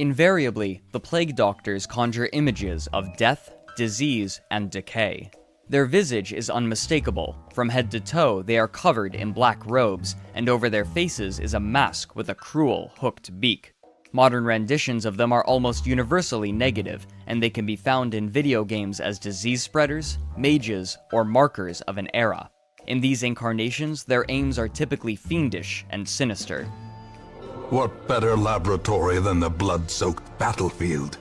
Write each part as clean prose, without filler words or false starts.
Invariably, the plague doctors conjure images of death, disease, and decay. Their visage is unmistakable. From head to toe, they are covered in black robes, and over their faces is a mask with a cruel, hooked beak. Modern renditions of them are almost universally negative, and they can be found in video games as disease spreaders, mages, or markers of an era. In these incarnations, their aims are typically fiendish and sinister. What better laboratory than the blood-soaked battlefield?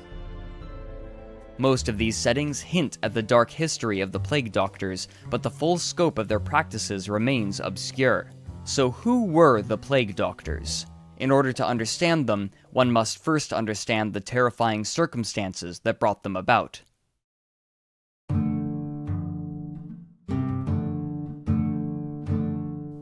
Most of these settings hint at the dark history of the plague doctors, but the full scope of their practices remains obscure. So who were the plague doctors? In order to understand them, one must first understand the terrifying circumstances that brought them about.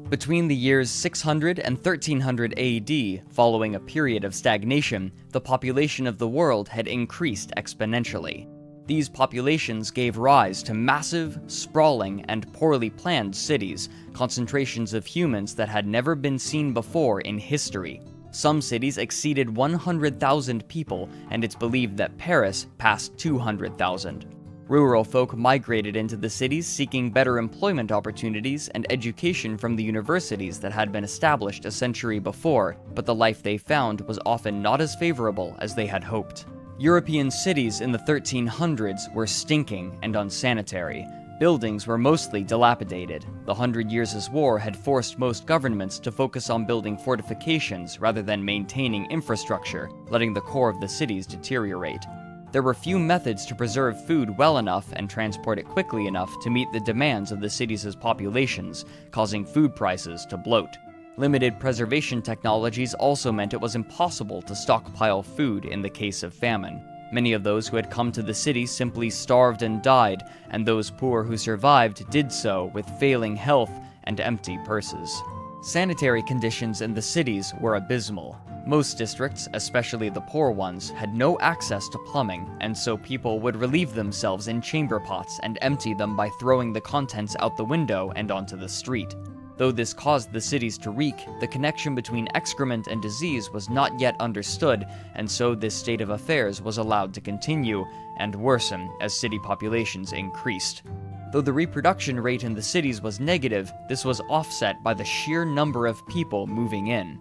Between the years 600 and 1300 AD, following a period of stagnation, the population of the world had increased exponentially. These populations gave rise to massive, sprawling, and poorly planned cities, concentrations of humans that had never been seen before in history. Some cities exceeded 100,000 people, and it's believed that Paris passed 200,000. Rural folk migrated into the cities seeking better employment opportunities and education from the universities that had been established a century before, but the life they found was often not as favorable as they had hoped. European cities in the 1300s were stinking and unsanitary. Buildings were mostly dilapidated. The 100 Years' War had forced most governments to focus on building fortifications rather than maintaining infrastructure, letting the core of the cities deteriorate. There were few methods to preserve food well enough and transport it quickly enough to meet the demands of the cities' populations, causing food prices to bloat. Limited preservation technologies also meant it was impossible to stockpile food in the case of famine. Many of those who had come to the city simply starved and died, and those poor who survived did so with failing health and empty purses. Sanitary conditions in the cities were abysmal. Most districts, especially the poor ones, had no access to plumbing, and so people would relieve themselves in chamber pots and empty them by throwing the contents out the window and onto the street. Though this caused the cities to reek, the connection between excrement and disease was not yet understood, and so this state of affairs was allowed to continue and worsen as city populations increased. Though the reproduction rate in the cities was negative, this was offset by the sheer number of people moving in.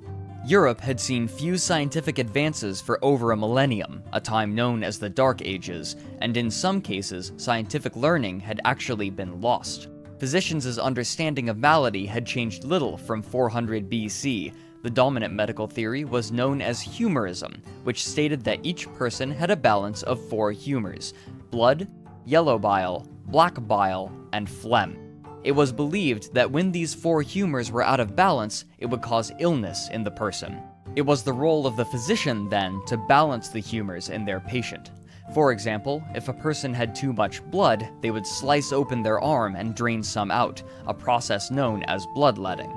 Europe had seen few scientific advances for over a millennium, a time known as the Dark Ages, and in some cases, scientific learning had actually been lost. Physicians' understanding of malady had changed little from 400 BC. The dominant medical theory was known as humorism, which stated that each person had a balance of 4 humors: blood, yellow bile, black bile, and phlegm. It was believed that when these 4 humors were out of balance, it would cause illness in the person. It was the role of the physician, then, to balance the humors in their patient. For example, if a person had too much blood, they would slice open their arm and drain some out, a process known as bloodletting.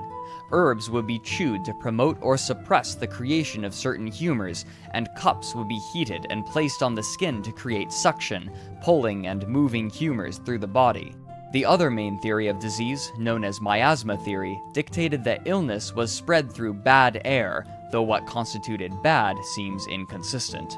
Herbs would be chewed to promote or suppress the creation of certain humors, and cups would be heated and placed on the skin to create suction, pulling and moving humors through the body. The other main theory of disease, known as miasma theory, dictated that illness was spread through bad air, though what constituted bad seems inconsistent.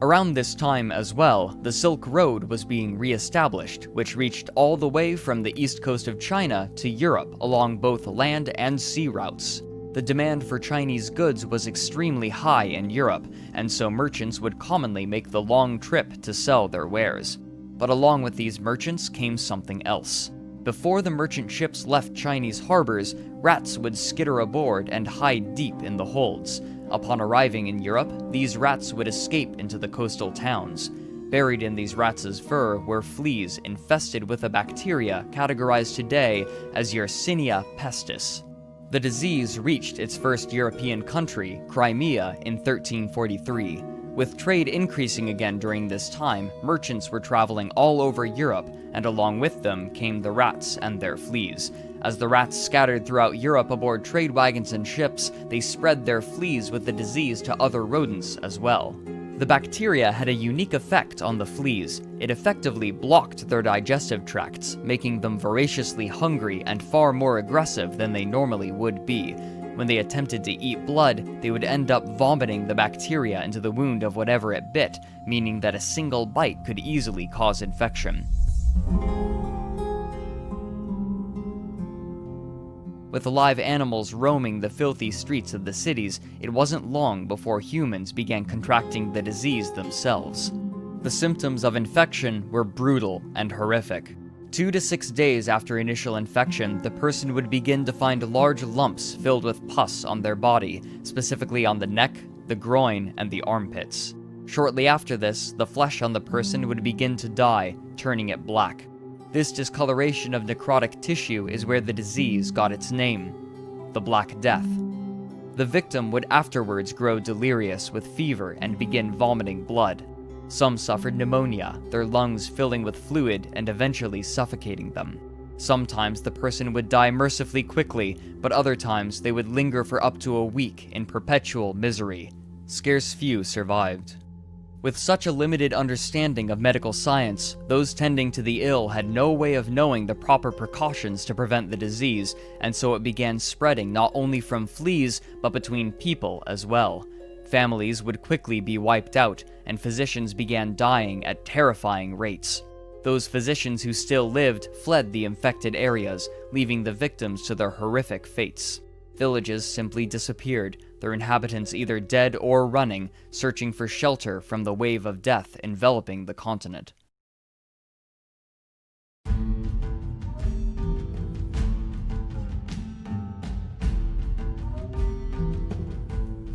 Around this time as well, the Silk Road was being re-established, which reached all the way from the east coast of China to Europe along both land and sea routes. The demand for Chinese goods was extremely high in Europe, and so merchants would commonly make the long trip to sell their wares. But along with these merchants came something else. Before the merchant ships left Chinese harbors, rats would skitter aboard and hide deep in the holds. Upon arriving in Europe, these rats would escape into the coastal towns. Buried in these rats' fur were fleas infested with a bacteria categorized today as Yersinia pestis. The disease reached its first European country, Crimea, in 1343. With trade increasing again during this time, merchants were traveling all over Europe, and along with them came the rats and their fleas. As the rats scattered throughout Europe aboard trade wagons and ships, they spread their fleas with the disease to other rodents as well. The bacteria had a unique effect on the fleas. It effectively blocked their digestive tracts, making them voraciously hungry and far more aggressive than they normally would be. When they attempted to eat blood, they would end up vomiting the bacteria into the wound of whatever it bit, meaning that a single bite could easily cause infection. With live animals roaming the filthy streets of the cities, it wasn't long before humans began contracting the disease themselves. The symptoms of infection were brutal and horrific. 2 to 6 days after initial infection, the person would begin to find large lumps filled with pus on their body, specifically on the neck, the groin, and the armpits. Shortly after this, the flesh on the person would begin to die, turning it black. This discoloration of necrotic tissue is where the disease got its name, the Black Death. The victim would afterwards grow delirious with fever and begin vomiting blood. Some suffered pneumonia, their lungs filling with fluid and eventually suffocating them. Sometimes the person would die mercifully quickly, but other times they would linger for up to a week in perpetual misery. Scarce few survived. With such a limited understanding of medical science, those tending to the ill had no way of knowing the proper precautions to prevent the disease, and so it began spreading not only from fleas, but between people as well. Families would quickly be wiped out, and physicians began dying at terrifying rates. Those physicians who still lived fled the infected areas, leaving the victims to their horrific fates. Villages simply disappeared, their inhabitants either dead or running, searching for shelter from the wave of death enveloping the continent.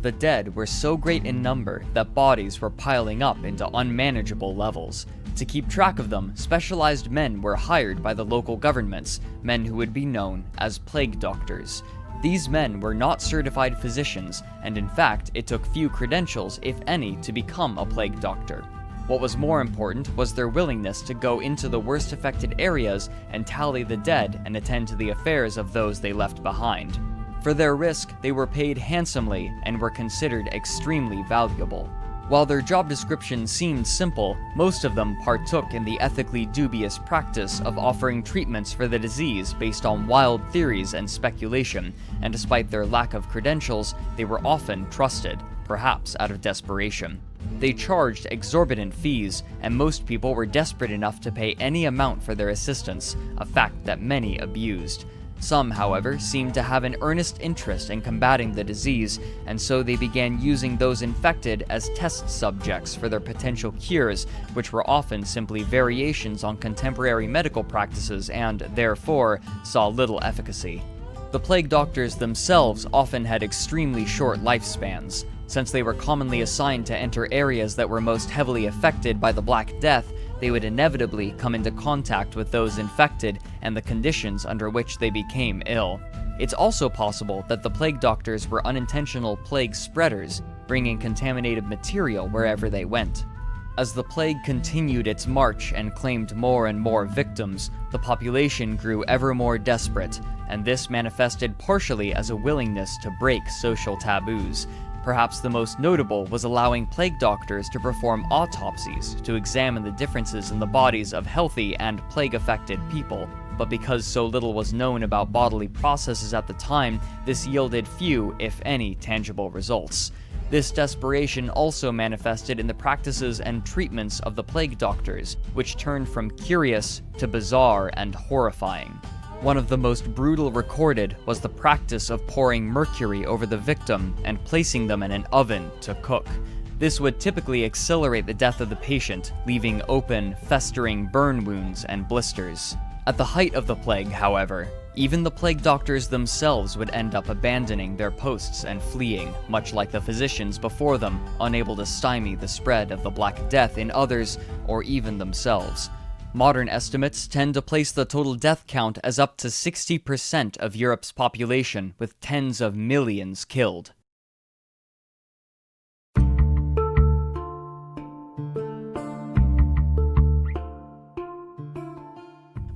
The dead were so great in number that bodies were piling up into unmanageable levels. To keep track of them, specialized men were hired by the local governments, men who would be known as plague doctors. These men were not certified physicians, and in fact, it took few credentials, if any, to become a plague doctor. What was more important was their willingness to go into the worst affected areas and tally the dead and attend to the affairs of those they left behind. For their risk, they were paid handsomely and were considered extremely valuable. While their job descriptions seemed simple, most of them partook in the ethically dubious practice of offering treatments for the disease based on wild theories and speculation, and despite their lack of credentials, they were often trusted, perhaps out of desperation. They charged exorbitant fees, and most people were desperate enough to pay any amount for their assistance, a fact that many abused. Some, however, seemed to have an earnest interest in combating the disease, and so they began using those infected as test subjects for their potential cures, which were often simply variations on contemporary medical practices and, therefore, saw little efficacy. The plague doctors themselves often had extremely short lifespans. Since they were commonly assigned to enter areas that were most heavily affected by the Black Death, they would inevitably come into contact with those infected and the conditions under which they became ill. It's also possible that the plague doctors were unintentional plague spreaders, bringing contaminated material wherever they went. As the plague continued its march and claimed more and more victims, the population grew ever more desperate, and this manifested partially as a willingness to break social taboos. Perhaps the most notable was allowing plague doctors to perform autopsies to examine the differences in the bodies of healthy and plague-affected people. But because so little was known about bodily processes at the time, this yielded few, if any, tangible results. This desperation also manifested in the practices and treatments of the plague doctors, which turned from curious to bizarre and horrifying. One of the most brutal recorded was the practice of pouring mercury over the victim and placing them in an oven to cook. This would typically accelerate the death of the patient, leaving open, festering burn wounds and blisters. At the height of the plague, however, even the plague doctors themselves would end up abandoning their posts and fleeing, much like the physicians before them, unable to stymie the spread of the Black Death in others or even themselves. Modern estimates tend to place the total death count as up to 60% of Europe's population, with tens of millions killed.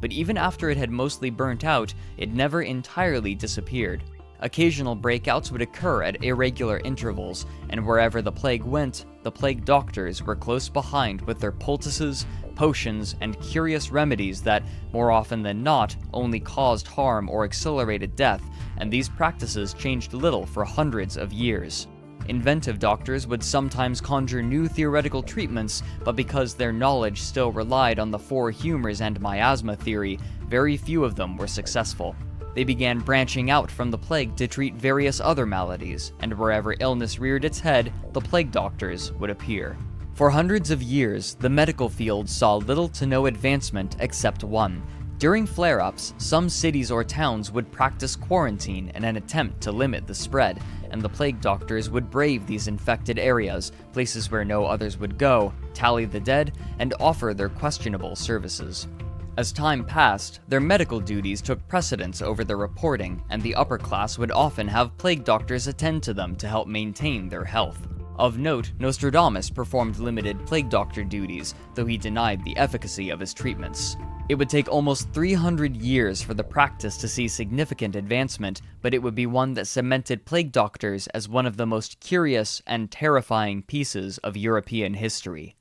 But even after it had mostly burnt out, it never entirely disappeared. Occasional breakouts would occur at irregular intervals, and wherever the plague went, the plague doctors were close behind with their poultices, potions, and curious remedies that, more often than not, only caused harm or accelerated death, and these practices changed little for hundreds of years. Inventive doctors would sometimes conjure new theoretical treatments, but because their knowledge still relied on the four humors and miasma theory, very few of them were successful. They began branching out from the plague to treat various other maladies, and wherever illness reared its head, the plague doctors would appear. For hundreds of years, the medical field saw little to no advancement except one. During flare-ups, some cities or towns would practice quarantine in an attempt to limit the spread, and the plague doctors would brave these infected areas, places where no others would go, tally the dead, and offer their questionable services. As time passed, their medical duties took precedence over their reporting, and the upper class would often have plague doctors attend to them to help maintain their health. Of note, Nostradamus performed limited plague doctor duties, though he denied the efficacy of his treatments. It would take almost 300 years for the practice to see significant advancement, but it would be one that cemented plague doctors as one of the most curious and terrifying pieces of European history.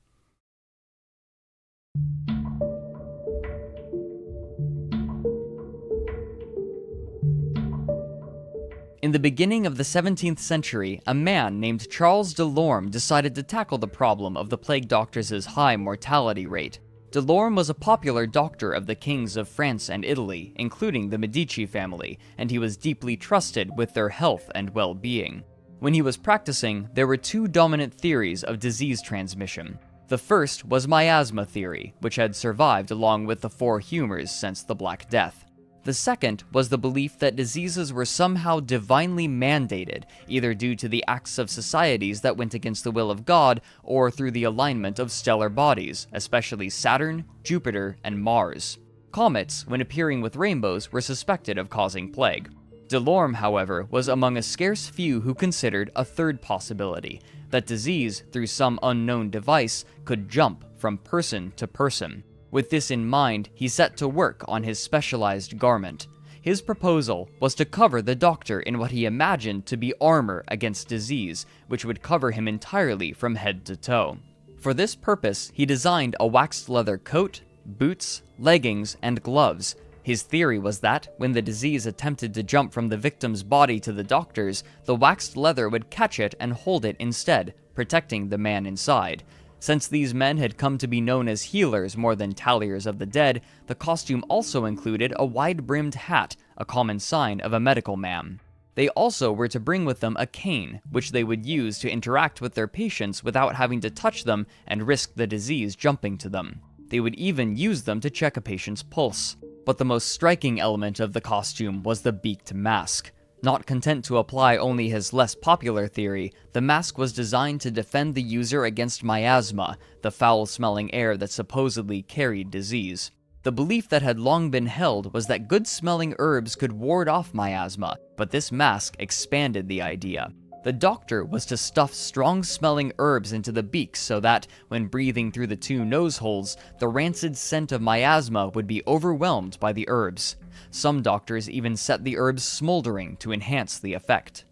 In the beginning of the 17th century, a man named Charles Delorme decided to tackle the problem of the plague doctors' high mortality rate. Delorme was a popular doctor of the kings of France and Italy, including the Medici family, and he was deeply trusted with their health and well-being. When he was practicing, there were two dominant theories of disease transmission. The first was miasma theory, which had survived along with the four humors since the Black Death. The second was the belief that diseases were somehow divinely mandated, either due to the acts of societies that went against the will of God, or through the alignment of stellar bodies, especially Saturn, Jupiter, and Mars. Comets, when appearing with rainbows, were suspected of causing plague. Delorme, however, was among a scarce few who considered a third possibility, that disease, through some unknown device, could jump from person to person. With this in mind, he set to work on his specialized garment. His proposal was to cover the doctor in what he imagined to be armor against disease, which would cover him entirely from head to toe. For this purpose, he designed a waxed leather coat, boots, leggings, and gloves. His theory was that, when the disease attempted to jump from the victim's body to the doctor's, the waxed leather would catch it and hold it instead, protecting the man inside. Since these men had come to be known as healers more than talliers of the dead, the costume also included a wide-brimmed hat, a common sign of a medical man. They also were to bring with them a cane, which they would use to interact with their patients without having to touch them and risk the disease jumping to them. They would even use them to check a patient's pulse. But the most striking element of the costume was the beaked mask. Not content to apply only his less popular theory, the mask was designed to defend the user against miasma, the foul-smelling air that supposedly carried disease. The belief that had long been held was that good-smelling herbs could ward off miasma, but this mask expanded the idea. The doctor was to stuff strong-smelling herbs into the beaks so that, when breathing through the two nose holes, the rancid scent of miasma would be overwhelmed by the herbs. Some doctors even set the herbs smoldering to enhance the effect.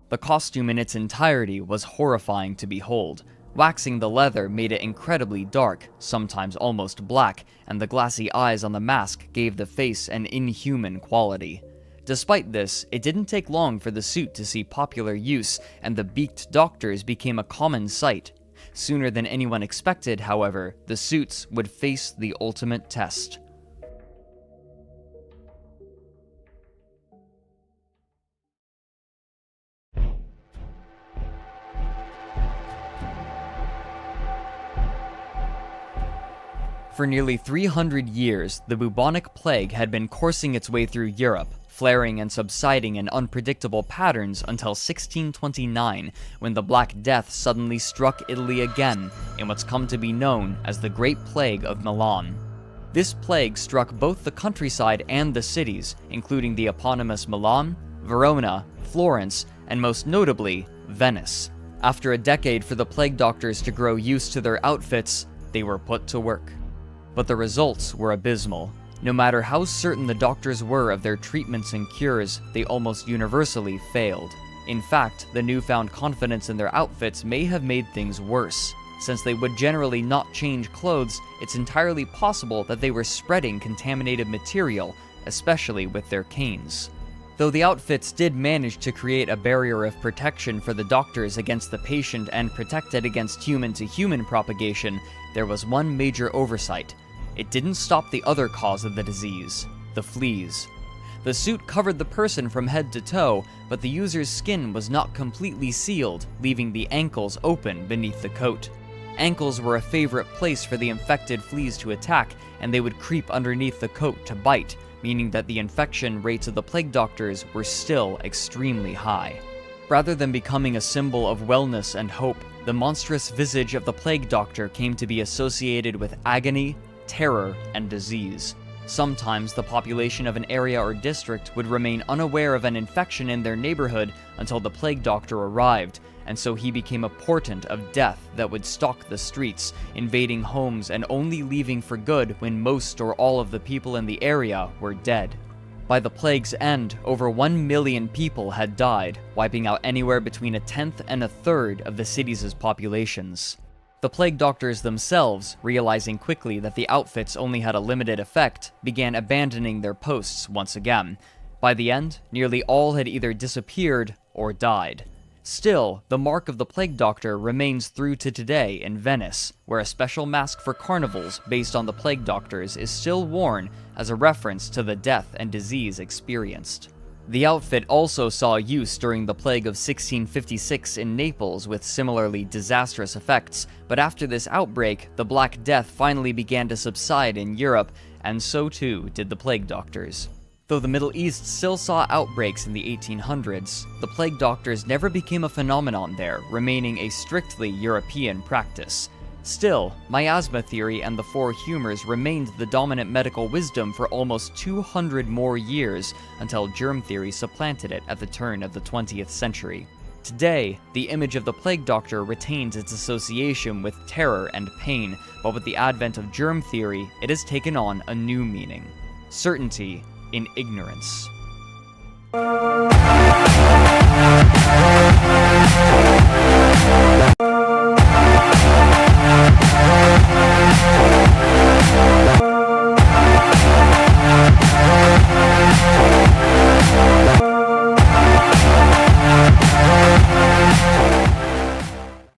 The costume in its entirety was horrifying to behold. Waxing the leather made it incredibly dark, sometimes almost black, and the glassy eyes on the mask gave the face an inhuman quality. Despite this, it didn't take long for the suit to see popular use, and the beaked doctors became a common sight. Sooner than anyone expected, however, the suits would face the ultimate test. For nearly 300 years, the bubonic plague had been coursing its way through Europe, flaring and subsiding in unpredictable patterns until 1629, when the Black Death suddenly struck Italy again in what's come to be known as the Great Plague of Milan. This plague struck both the countryside and the cities, including the eponymous Milan, Verona, Florence, and most notably, Venice. After a decade for the plague doctors to grow used to their outfits, they were put to work. But the results were abysmal. No matter how certain the doctors were of their treatments and cures, they almost universally failed. In fact, the newfound confidence in their outfits may have made things worse. Since they would generally not change clothes, it's entirely possible that they were spreading contaminated material, especially with their canes. Though the outfits did manage to create a barrier of protection for the doctors against the patient and protect it against human-to-human propagation, there was one major oversight. It didn't stop the other cause of the disease, the fleas. The suit covered the person from head to toe, but the user's skin was not completely sealed, leaving the ankles open beneath the coat. Ankles were a favorite place for the infected fleas to attack, and they would creep underneath the coat to bite, meaning that the infection rates of the plague doctors were still extremely high. Rather than becoming a symbol of wellness and hope, the monstrous visage of the plague doctor came to be associated with agony, terror, and disease. Sometimes the population of an area or district would remain unaware of an infection in their neighborhood until the plague doctor arrived, and so he became a portent of death that would stalk the streets, invading homes and only leaving for good when most or all of the people in the area were dead. By the plague's end, over 1 million people had died, wiping out anywhere between a tenth and a third of the city's populations. The plague doctors themselves, realizing quickly that the outfits only had a limited effect, began abandoning their posts once again. By the end, nearly all had either disappeared or died. Still, the mark of the plague doctor remains through to today in Venice, where a special mask for carnivals based on the plague doctors is still worn as a reference to the death and disease experienced. The outfit also saw use during the plague of 1656 in Naples with similarly disastrous effects, but after this outbreak, the Black Death finally began to subside in Europe, and so too did the plague doctors. Though the Middle East still saw outbreaks in the 1800s, the plague doctors never became a phenomenon there, remaining a strictly European practice. Still, miasma theory and the four humors remained the dominant medical wisdom for almost 200 more years, until germ theory supplanted it at the turn of the 20th century. Today, the image of the plague doctor retains its association with terror and pain, but with the advent of germ theory, it has taken on a new meaning: certainty in ignorance.